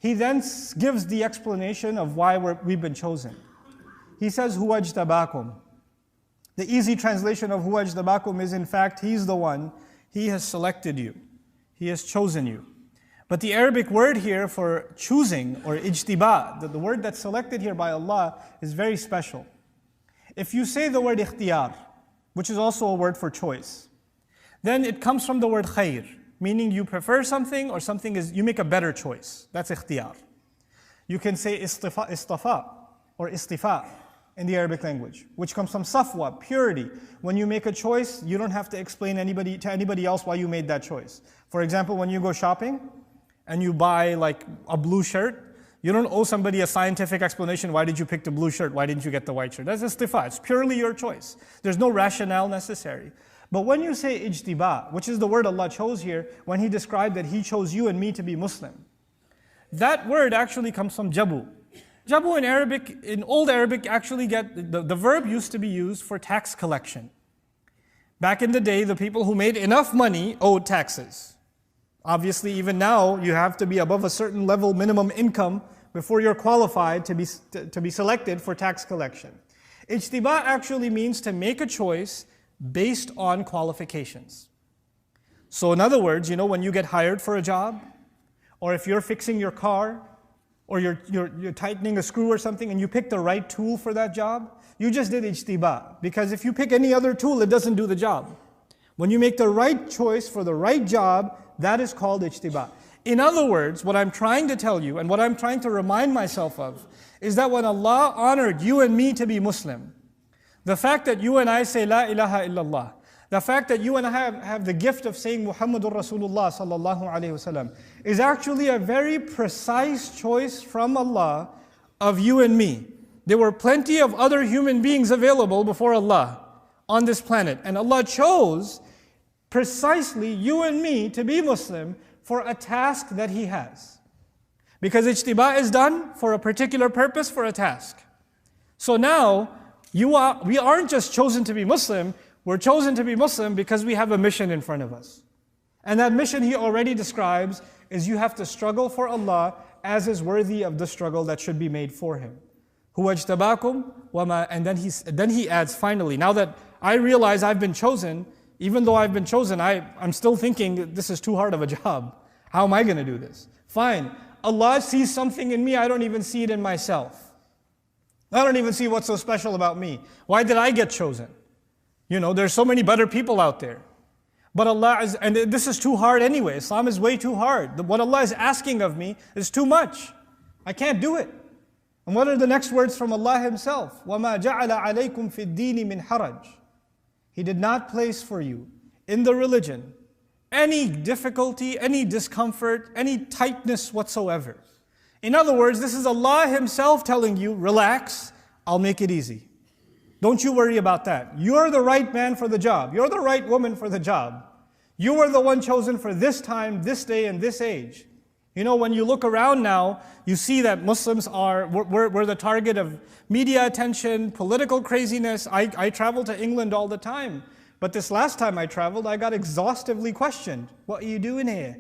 He then gives the explanation of why we've been chosen. He says, Huwa ajtabakum. The easy translation of Huwa ajtabakum is, in fact, He's the one. He has selected you. He has chosen you. But the Arabic word here for choosing, or ijtiba, the word that's selected here by Allah, is very special. If you say the word ikhtiyar, which is also a word for choice, then it comes from the word khair, meaning you prefer something or something is, you make a better choice. That's ikhtiyar. You can say istafa or istifa in the Arabic language, which comes from safwa, purity. When you make a choice, you don't have to explain to anybody else why you made that choice. For example, when you go shopping and you buy like a blue shirt, you don't owe somebody a scientific explanation, why did you pick the blue shirt, why didn't you get the white shirt? That's istifa, it's purely your choice. There's no rationale necessary. But when you say ijtiba, which is the word Allah chose here, when He described that He chose you and me to be Muslim, that word actually comes from jabu. Jabu in Arabic, in Old Arabic, actually the verb used to be used for tax collection. Back in the day, the people who made enough money owed taxes. Obviously, even now, you have to be above a certain level minimum income before you're qualified to be selected for tax collection. Ijtiba actually means to make a choice based on qualifications. So in other words, when you get hired for a job, or if you're fixing your car, or you're tightening a screw or something and you pick the right tool for that job, you just did ijtiba. Because if you pick any other tool, it doesn't do the job. When you make the right choice for the right job, that is called ijtiba. In other words, what I'm trying to tell you and what I'm trying to remind myself of is that when Allah honored you and me to be Muslim, the fact that you and I say La ilaha illallah, the fact that you and I have the gift of saying Muhammadur Rasulullah sallallahu alayhi wasallam is actually a very precise choice from Allah of you and me. There were plenty of other human beings available before Allah on this planet, and Allah chose precisely you and me to be Muslim for a task that He has. Because ijtiba is done for a particular purpose, for a task. So now, we aren't just chosen to be Muslim, we're chosen to be Muslim because we have a mission in front of us. And that mission He already describes is you have to struggle for Allah as is worthy of the struggle that should be made for Him. Huwa ajtabakum wama, and then he adds finally, now that I realize I've been chosen, even though I've been chosen, I'm still thinking this is too hard of a job. How am I going to do this? Fine. Allah sees something in me, I don't even see it in myself. I don't even see what's so special about me. Why did I get chosen? There's so many better people out there. But and this is too hard anyway. Islam is way too hard. What Allah is asking of me is too much. I can't do it. And what are the next words from Allah Himself? وَمَا جَعَلَ عَلَيْكُمْ فِي الدِّينِ مِنْ حَرَجٍ. He did not place for you in the religion any difficulty, any discomfort, any tightness whatsoever. In other words, this is Allah Himself telling you, relax, I'll make it easy. Don't you worry about that. You're the right man for the job. You're the right woman for the job. You were the one chosen for this time, this day, and this age. When you look around now, you see that Muslims we're the target of media attention, political craziness. I travel to England all the time. But this last time I traveled, I got exhaustively questioned. What are you doing here?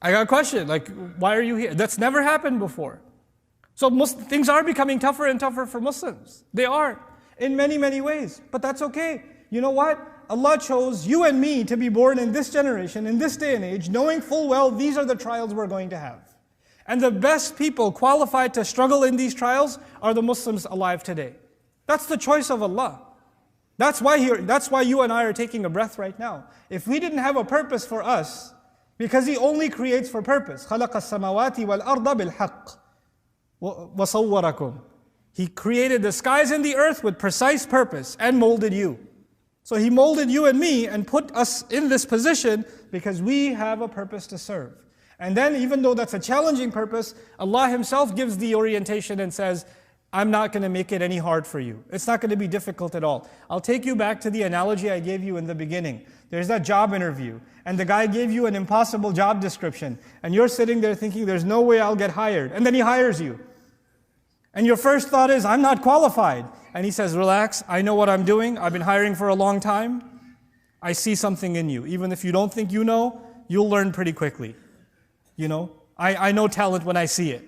I got questioned, like, why are you here? That's never happened before. So things are becoming tougher and tougher for Muslims. They are, in many, many ways. But that's okay. You know what? Allah chose you and me to be born in this generation, in this day and age, knowing full well these are the trials we're going to have. And the best people qualified to struggle in these trials are the Muslims alive today. That's the choice of Allah. That's why you and I are taking a breath right now. If we didn't have a purpose for us, because He only creates for purpose. خَلَقَ السَّمَاوَاتِ وَالْأَرْضَ بِالْحَقِّ وَصَوَّرَكُمْ. He created the skies and the earth with precise purpose and molded you. So He molded you and me and put us in this position because we have a purpose to serve. And then even though that's a challenging purpose, Allah Himself gives the orientation and says, I'm not going to make it any hard for you. It's not going to be difficult at all. I'll take you back to the analogy I gave you in the beginning. There's that job interview, and the guy gave you an impossible job description, and you're sitting there thinking, there's no way I'll get hired. And then he hires you. And your first thought is, I'm not qualified. And he says, relax, I know what I'm doing. I've been hiring for a long time. I see something in you. Even if you don't think you know, you'll learn pretty quickly. I know talent when I see it.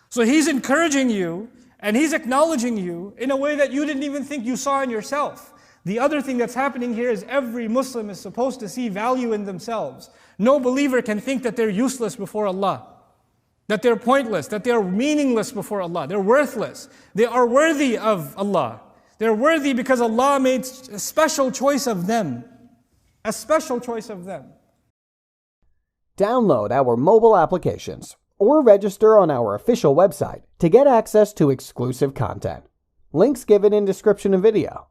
So he's encouraging you and he's acknowledging you in a way that you didn't even think you saw in yourself. The other thing that's happening here is every Muslim is supposed to see value in themselves. No believer can think that they're useless before Allah, that they're pointless, that they're meaningless before Allah. They're worthless. They are worthy of Allah. They're worthy because Allah made a special choice of them. A special choice of them. Download our mobile applications or register on our official website to get access to exclusive content. Links given in description of video.